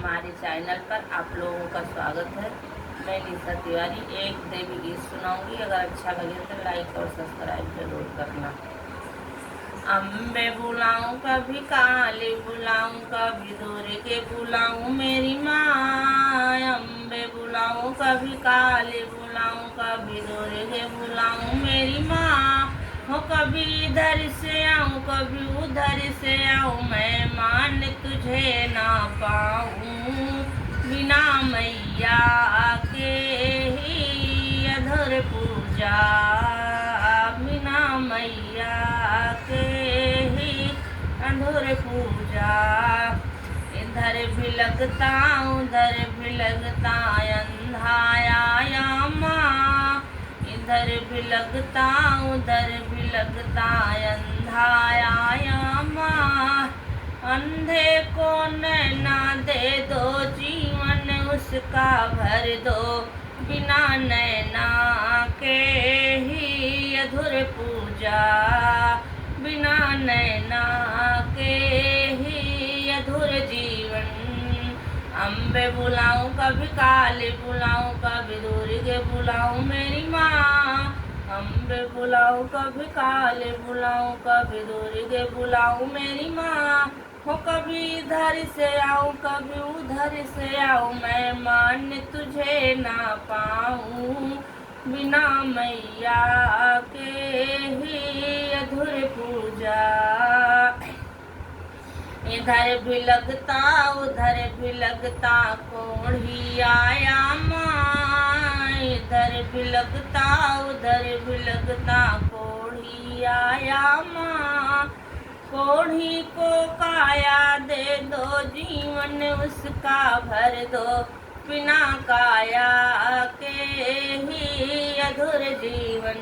हमारे चैनल पर आप लोगों का स्वागत है। मैं निशा तिवारी एक देवी गीत सुनाऊंगी। अगर अच्छा लगे तो लाइक और सब्सक्राइब जरूर करना। अम्बे बुलाऊं कभी काली बुलाऊं कभी दुर्गे बुलाऊं मेरी माँ। अम्बे बुलाऊं कभी काली बुलाऊं कभी दुर्गे बुलाऊं मेरी माँ। हो कभी इधर से आऊं कभी उधर से आऊं मैं मान तुझे ना पाऊं। बिना मैया के ही अधूर पूजा, बिना मैया के ही अधूर पूजा। इधर भी लगता उधर भी लगता अंधाया माँ। इधर भी लगता उधर भी लगता अंधाया माँ। अंधे को नैना दे दो जीवन उसका भर दो। बिना नैना के ही अधूर पूजा, बिना नैना के ही अधूर जीवन। अम्बे बुलाऊं कभी काली बुलाऊं कभी दुर्गे बुलाऊं मेरी माँ। अम्बे बुलाऊं कभी काली बुलाऊं कभी दुर्गे बुलाऊं मेरी माँ। हो कभी इधर से आऊं कभी उधर से आऊं मैं मान तुझे ना पाऊं। बिना मैया के ही अधूर पूजा। इधर भी लगता उधर भी लगता कोढ़ी आया माँ। इधर भी लगता उधर भी लगता कोढ़ी आया माँ। कोढ़ी को काया दे दो जीवन उसका भर दो। बिना काया के ही अधूर जीवन।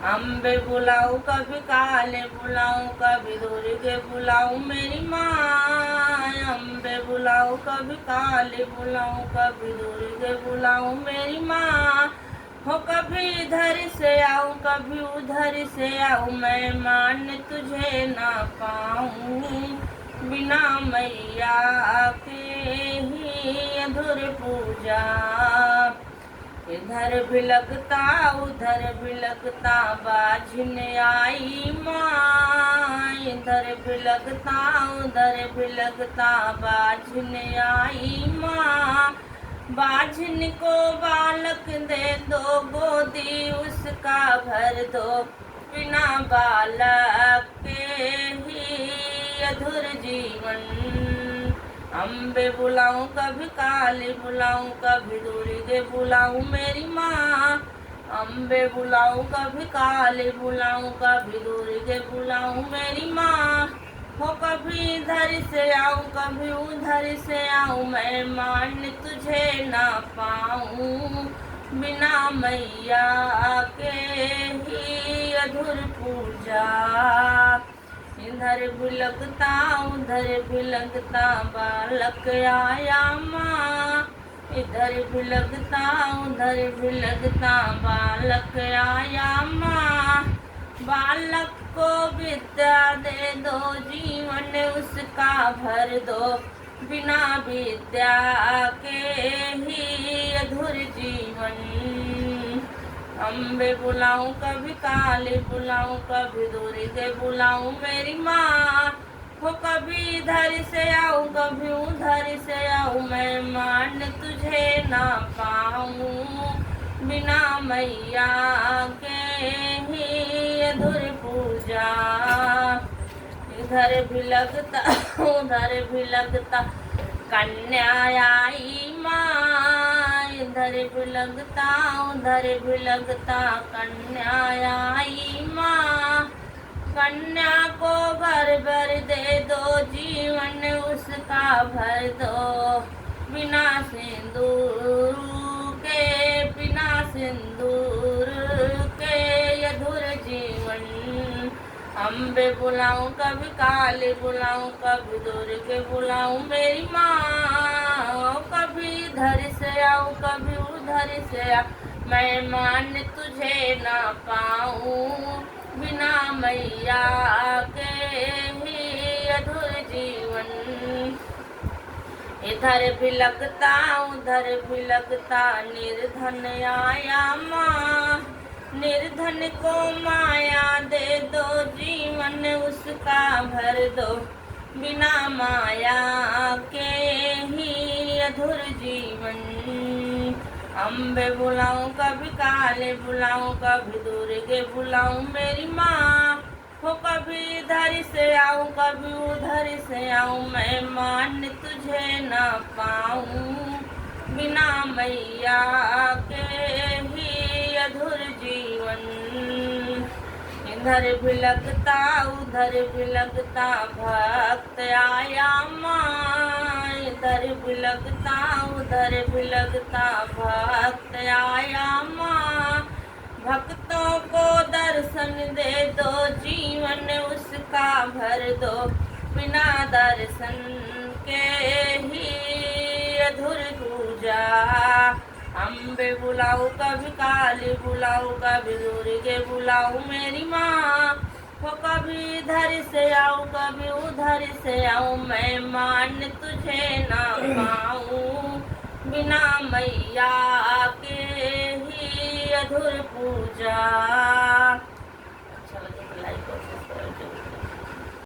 अम्बे बुलाऊं कभी काले बुलाऊं कभी दुर्गे बुलाऊं मेरी माँ। अम्बे बुलाऊं कभी काले बुलाऊं कभी दुर्गे बुलाऊं मेरी माँ। हो कभी इधर से आऊं कभी उधर से आऊं मैं मान तुझे ना पाऊं। बिना मैया के ही अधूर पूजा। इधर भी लगता उधर भी लगता बाझिन आई माँ। इधर भी लगता उधर भी लगता बाझिन आई माँ। बाझिन को बालक दे दो गोदी उसका भर दो। बिना बालक के ही अधूर जीवन। अम्बे बुलाऊं कभी काली बुलाऊं कभी दुर्गे बुलाऊं मेरी माँ। अम्बे बुलाऊं कभी काली बुलाऊं कभी दुर्गे बुलाऊं मेरी माँ। हो कभी इधर से आऊं कभी उधर से आऊं मैं मान तुझे ना पाऊं। बिना मैया के ही अधूर पूजा। इधर भी लगता उधर भी लगता बालक आया माँ। इधर भी लगता उधर भी लगता बालक आया माँ। बालक को विद्या दे दो जीवन उसका भर दो। बिना विद्या के ही अधूर जीवन। अम्बे बुलाऊं कभी काली बुलाऊं कभी दुर्गे बुलाऊं मेरी माँ। हो कभी इधर से आऊं कभी उधर से आऊं मैं मान तुझे ना पाऊं। बिना मैया के ही अधूर पूजा। इधर भी लगता उधर भी लगता कन्या आई माँ। इधर भी लगता उधर भी लगता कन्या आई माँ। कन्या को घर भर दे दो जीवन उसका भर दो। बिना सिंदूर के बिना सिंदूर के अधूर जीवन। अम्बे बुलाऊं कभी काली बुलाऊं कभी दुर्गे बुलाऊं मेरी माँ। कभी इधर से आऊं कभी उधर से आऊं मैं मान तुझे ना पाऊं। बिना मैया के ही अधूर जीवन। इधर भी लगता उधर भी लगता, निर्धन आया माँ। निर्धन को माया दे दो, जीवन उसका भर दो, बिना माया के ही अधूर जीवन। अम्बे बुलाऊं कभी काले बुलाऊं, कभी दुर्गे बुलाऊं मेरी माँ। हो कभी इधर से आऊं कभी उधर से आऊं, मैं मान तुझे ना पाऊं, बिना मैया के ही अधूर जीवन। इधर भी लगता उधर भी लगता, भक्त आया माँ। इधर भी लगता उधर भी लगता, भक्त आया माँ। भक्तों को दर्शन दे दो, जीवन उसका भर दो, बिना दर्शन के ही अधूर पूजा। अम्बे बुलाऊं कभी काली बुलाऊं, कभी दुर्गे बुलाऊं मेरी माँ। हो कभी इधर से आऊं कभी उधर से आऊं, मैं मान तुझे ना पाऊं, बिना मैया के ही अधूर पूजा।